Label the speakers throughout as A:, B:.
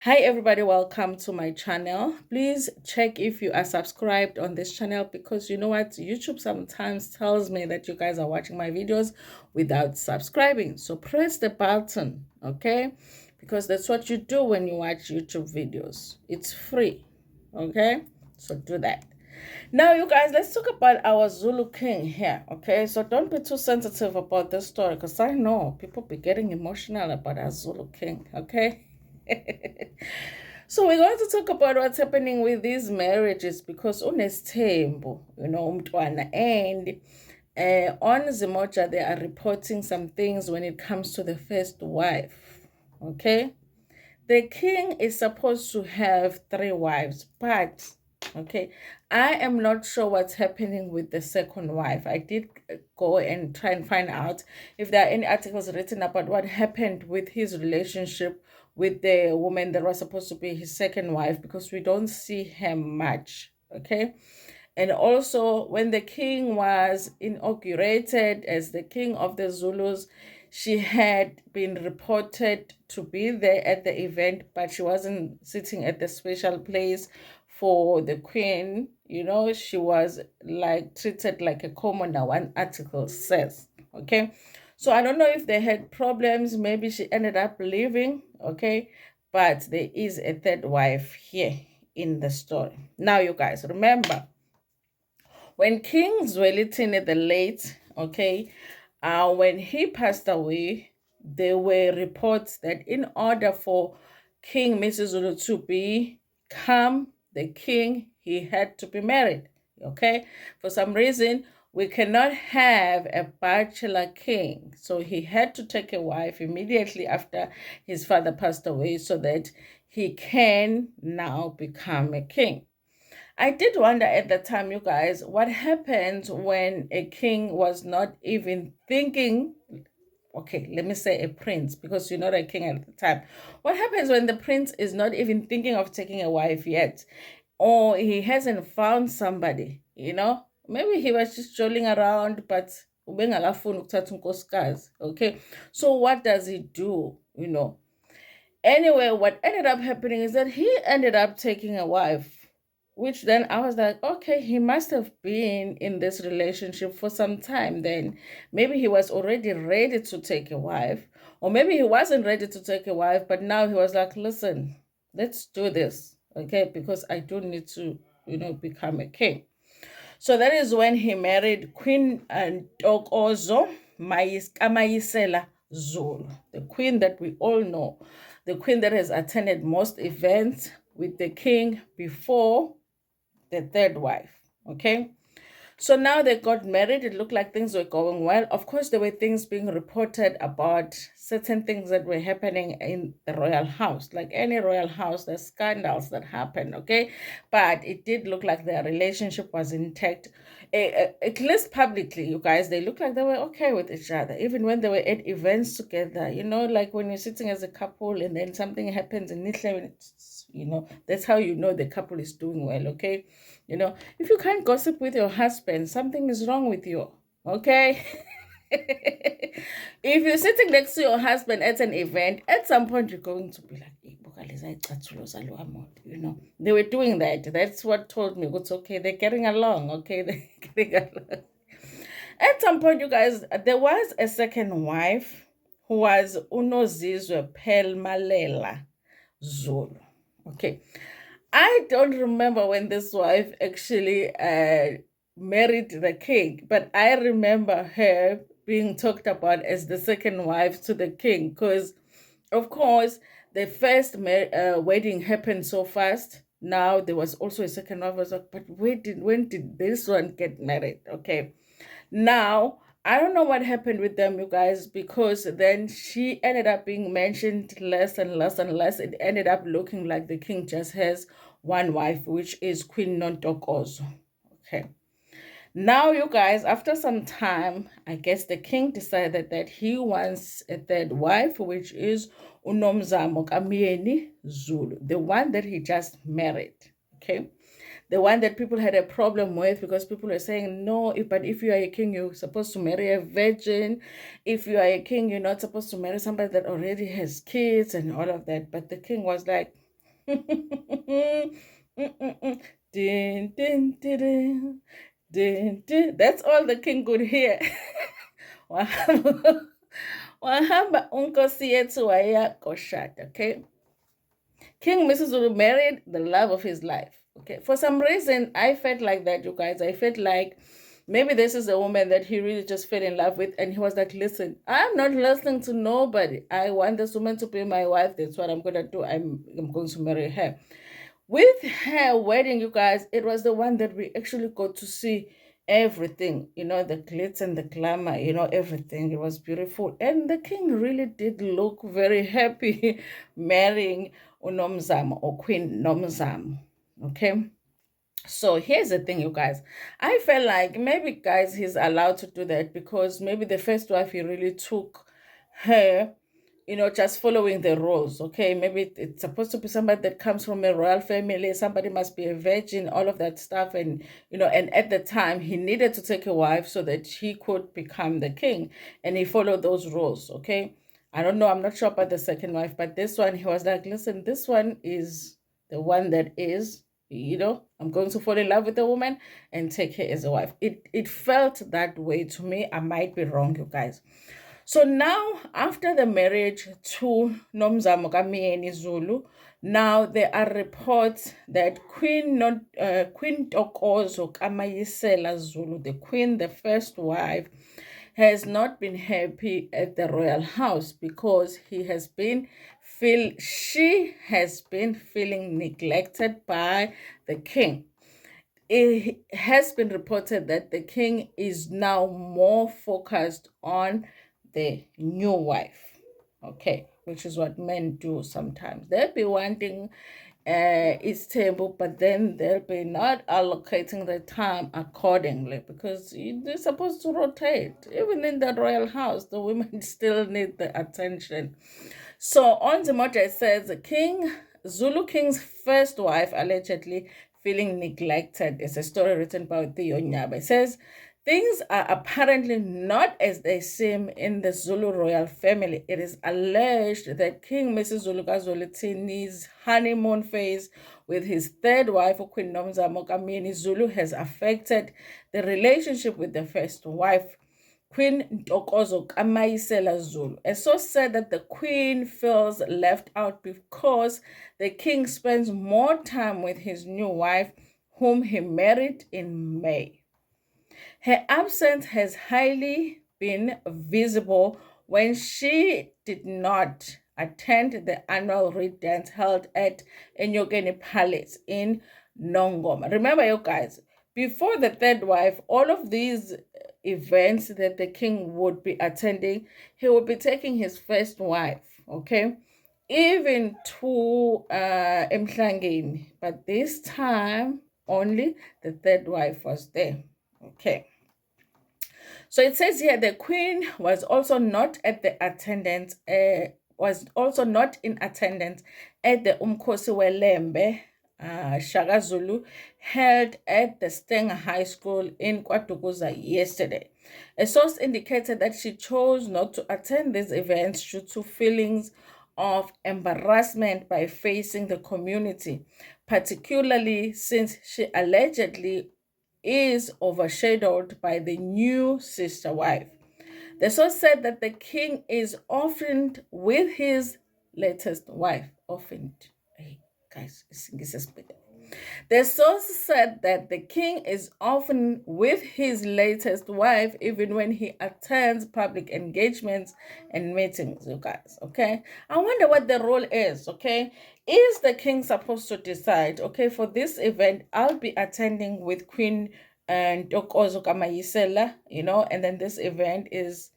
A: Hi everybody, welcome to my channel. Please check if you are subscribed on this channel because you know what, YouTube sometimes tells me that you guys are watching my videos without subscribing. So press the button, okay? Because that's what you do when you watch YouTube videos. It's free, okay? So do that. Now you guys, let's talk about our Zulu king here, okay? So don't be too sensitive about this story because I know people be getting emotional about our Zulu king, okay? So we're going to talk about what's happening with these marriages because unesithembu, umntwana, and on Zimoja they are reporting some things when it comes to the first wife. Okay, the king is supposed to have three wives, but okay, I am not sure what's happening with the second wife. I did go and try and find out if there are any articles written about what happened with his relationship with the woman that was supposed to be his second wife because we don't see her much. Okay. And also, when the king was inaugurated as the king of the Zulus, she had been reported to be there at the event, but she wasn't sitting at the special place for the queen. She was like treated like a commoner, one article says. Okay. So I don't know if they had problems. Maybe she ended up leaving. Okay. But there is a third wife here in the story. Now, you guys, remember when King Zwelithini the late, okay, when he passed away, there were reports that in order for King Misuzulu to become the king, he had to be married. Okay, for some reason, we cannot have a bachelor king, so he had to take a wife immediately after his father passed away so that he can now become a king. I did wonder at the time, you guys, what happened when a king was not even thinking. Okay, let me say a prince because you're not a king at the time. What happens when the prince is not even thinking of taking a wife yet, or he hasn't found somebody? Maybe he was just strolling around, but ubengakafuni ukuthatha unkosikazi. Okay, so what does he do? Anyway, what ended up happening is that he ended up taking a wife, which then I was like, okay, he must have been in this relationship for some time then. Maybe he was already ready to take a wife, or maybe he wasn't ready to take a wife, but now he was like, listen, let's do this, okay, because I do need to, become a king. So that is when he married Queen Ntokozo Kamayisela Zulu, the queen that we all know, the queen that has attended most events with the king before the third wife. Okay. So now they got married. It looked like things were going well. Of course, there were things being reported about certain things that were happening in the royal house. Like any royal house, there's scandals that happen, okay? But it did look like their relationship was intact. At least publicly, you guys, they looked like they were okay with each other. Even when they were at events together, like when you're sitting as a couple and then something happens in Nishle, that's how you know the couple is doing well, okay? If you can't gossip with your husband, something is wrong with you. Okay? If you're sitting next to your husband at an event, at some point you're going to be like, "Eh, they were doing that. That's what told me it's okay. They're getting along. Okay, they're getting along. At some point, you guys, there was a second wife who was Unozizwe Pelmalela Zulu. Okay. I don't remember when this wife actually married the king, but I remember her being talked about as the second wife to the king because, of course, the first wedding happened so fast. Now there was also a second wife. I was like, but when did this one get married? Okay. Now, I don't know what happened with them, you guys, because then she ended up being mentioned less and less and less. It ended up looking like the king just has one wife, which is Queen Nontokozo. Okay. Now, you guys, after some time, I guess the king decided that he wants a third wife, which is Unomzamo Kamieni Zulu, the one that he just married. Okay, the one that people had a problem with because people were saying no, but if you are a king, you're supposed to marry a virgin. If you are a king, you're not supposed to marry somebody that already has kids and all of that. But the king was like, Din, din, din, din, din, din. That's all the king could hear. Wahamba wahamba unkosi yethu wayakoshada, okay? King Misuzulu married the love of his life. Okay. For some reason, I felt like that, you guys. I felt like maybe this is a woman that he really just fell in love with. And he was like, listen, I'm not listening to nobody. I want this woman to be my wife. That's what I'm going to do. I'm going to marry her. With her wedding, you guys, it was the one that we actually got to see everything, the glitz and the glamour, everything. It was beautiful. And the king really did look very happy marrying Unomzamo or Queen Nomzamo. Okay. So here's the thing, you guys. I felt like maybe, guys, he's allowed to do that because maybe the first wife, he really took her, just following the rules. Okay, maybe it's supposed to be somebody that comes from a royal family. Somebody must be a virgin, all of that stuff. And, and at the time, he needed to take a wife so that he could become the king. And he followed those rules. Okay. I don't know. I'm not sure about the second wife, but this one, he was like, listen, this one is the one that is, I'm going to fall in love with a woman and take her as a wife. It felt that way to me. I might be wrong, you guys. So now, after the marriage to Nomzamo Kamyeni Zulu, now there are reports that Queen Tokozo Kamayisela Zulu, the queen, the first wife, has not been happy at the royal house because she has been feeling neglected by the king. It has been reported that the king is now more focused on the new wife. Okay, which is what men do sometimes. They'll be wanting its table, but then they'll be not allocating the time accordingly because they're supposed to rotate. Even in the royal house, the women still need the attention. So on Zimoja, it says the king, Zulu king's first wife, allegedly feeling neglected. It's a story written by Theo Nyaba. It says things are apparently not as they seem in the Zulu royal family. It is alleged that King Misuzulu Kazolitini's honeymoon phase with his third wife, Queen Nomzamo Kamyeni Zulu, has affected the relationship with the first wife, Queen Ntokozo Kamayisela Zulu. A source said that the queen feels left out because the king spends more time with his new wife, whom he married in May. Her absence has highly been visible when she did not attend the annual reed dance held at Enyokeni Palace in Nongoma. Remember, you guys, before the third wife, all of these events that the king would be attending, he would be taking his first wife, okay? Even to Emhlangeni, but this time only the third wife was there, okay? So it says here the queen was also not at the attendance, was also not in attendance at the Umkosi Welembe Shaka Zulu held at the Stenger High School in Kwatukuza yesterday. A source indicated that she chose not to attend these events due to feelings of embarrassment by facing the community, particularly since she allegedly is overshadowed by the new sister wife. The source said that the king is often with his latest wife. Often. Hey, guys, this is better. The source said that the king is often with his latest wife even when he attends public engagements and meetings, you guys, okay? I wonder what the role is, okay? Is the king supposed to decide, okay, for this event, I'll be attending with Queen Ntokozo Kamayisela, and then this event is,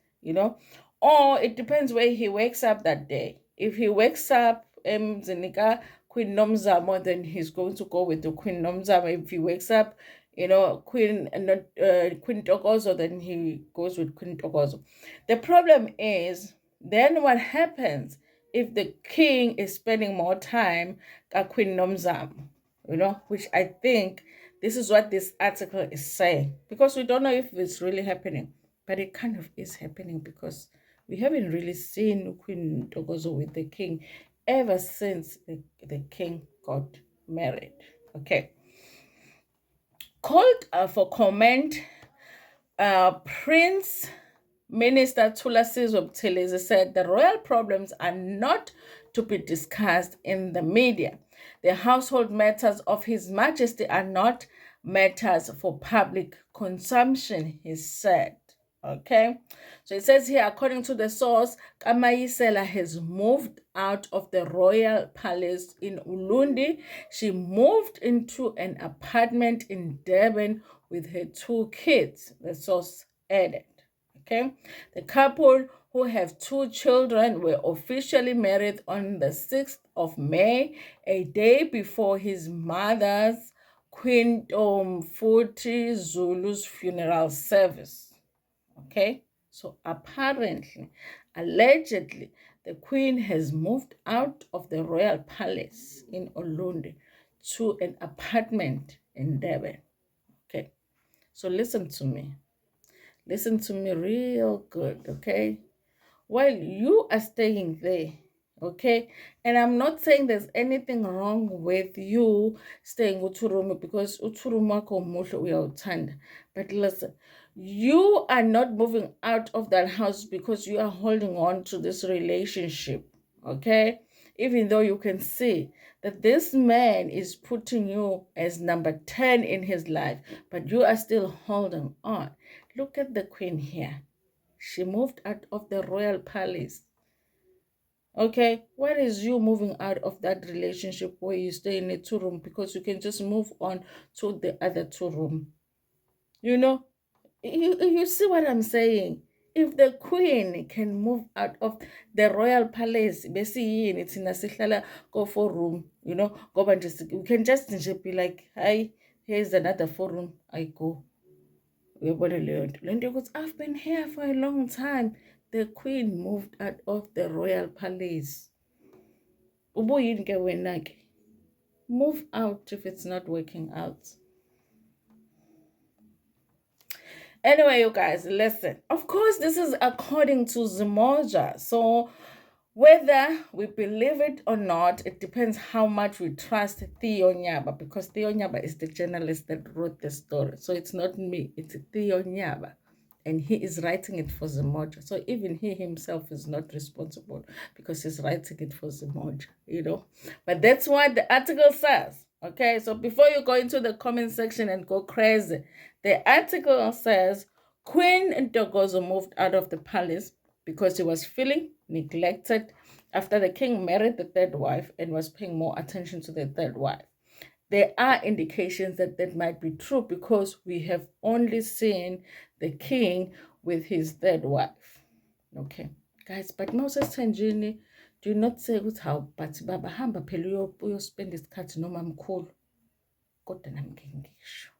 A: or it depends where he wakes up that day. If he wakes up, Zinika, Queen Nomzamo, then he's going to go with the Queen Nomzamo. If he wakes up, Queen Tokozo, then he goes with Queen Tokozo. The problem is, then what happens if the king is spending more time at Queen Nomzamo, which I think this is what this article is saying, because we don't know if it's really happening, but it kind of is happening because we haven't really seen Queen Tokozo with the king ever since the king got married. Okay. Called for comment, Prince Minister Thulasizwe Buthelezi said the royal problems are not to be discussed in the media. The household matters of His Majesty are not matters for public consumption, he said. Okay, so it says here, according to the source, Kamayisela has moved out of the royal palace in Ulundi. She moved into an apartment in Durban with her 2 kids, the source added. Okay, the couple, who have 2 children, were officially married on the 6th of May, a day before his mother's, Queen Futhi Zulu's funeral service. Okay, so apparently, allegedly, the Queen has moved out of the royal palace in Ulundi to an apartment in Durban. Okay, so listen to me. Listen to me real good, okay? While you are staying there, okay? And I'm not saying there's anything wrong with you staying uTurumu because uTurumu wakho muhle uyawuthanda. But listen, you are not moving out of that house because you are holding on to this relationship, okay? Even though you can see that this man is putting you as number 10 in his life, but you are still holding on. Look at the Queen here. She moved out of the royal palace. Okay, what is you moving out of that relationship where you stay in a 2-room because you can just move on to the other 2-room? You know, you see what I'm saying? If the Queen can move out of the royal palace, basically it's in a sihlala go 4-room, you know, go and just you can just be like, hi, here's another 4-room, I go. I've been here for a long time. The Queen moved out of the royal palace. Move out if it's not working out. Anyway, you guys, listen. Of course, this is according to Zimoja. So whether we believe it or not, it depends how much we trust Theo Nyaba, because Theo Nyaba is the journalist that wrote the story. So it's not me, it's Theo Nyaba. And he is writing it for Zimoja. So even he himself is not responsible because he's writing it for Zimoja, you know. But that's what the article says. Okay, so before you go into the comment section and go crazy, the article says Queen Ntokozo moved out of the palace because he was feeling neglected after the king married the 3rd wife and was paying more attention to the 3rd wife. There are indications that that might be true because we have only seen the king with his 3rd wife. Okay, guys, but Moses Tanjini, do not say how, but baba hamba phela uyospend isikhathi noma mkhulu kodwa nami ngisho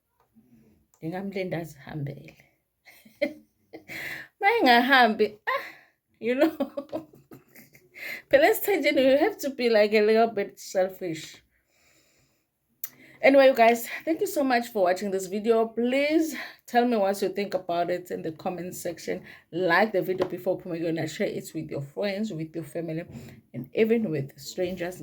A: ngingamlinda azihambele mayingahambi you know. Phela Tanjini, you have to be like a little bit selfish. Anyway, you guys, thank you so much for watching this video. Please tell me what you think about it in the comment section. Like the video before you're gonna share it with your friends, with your family, and even with strangers.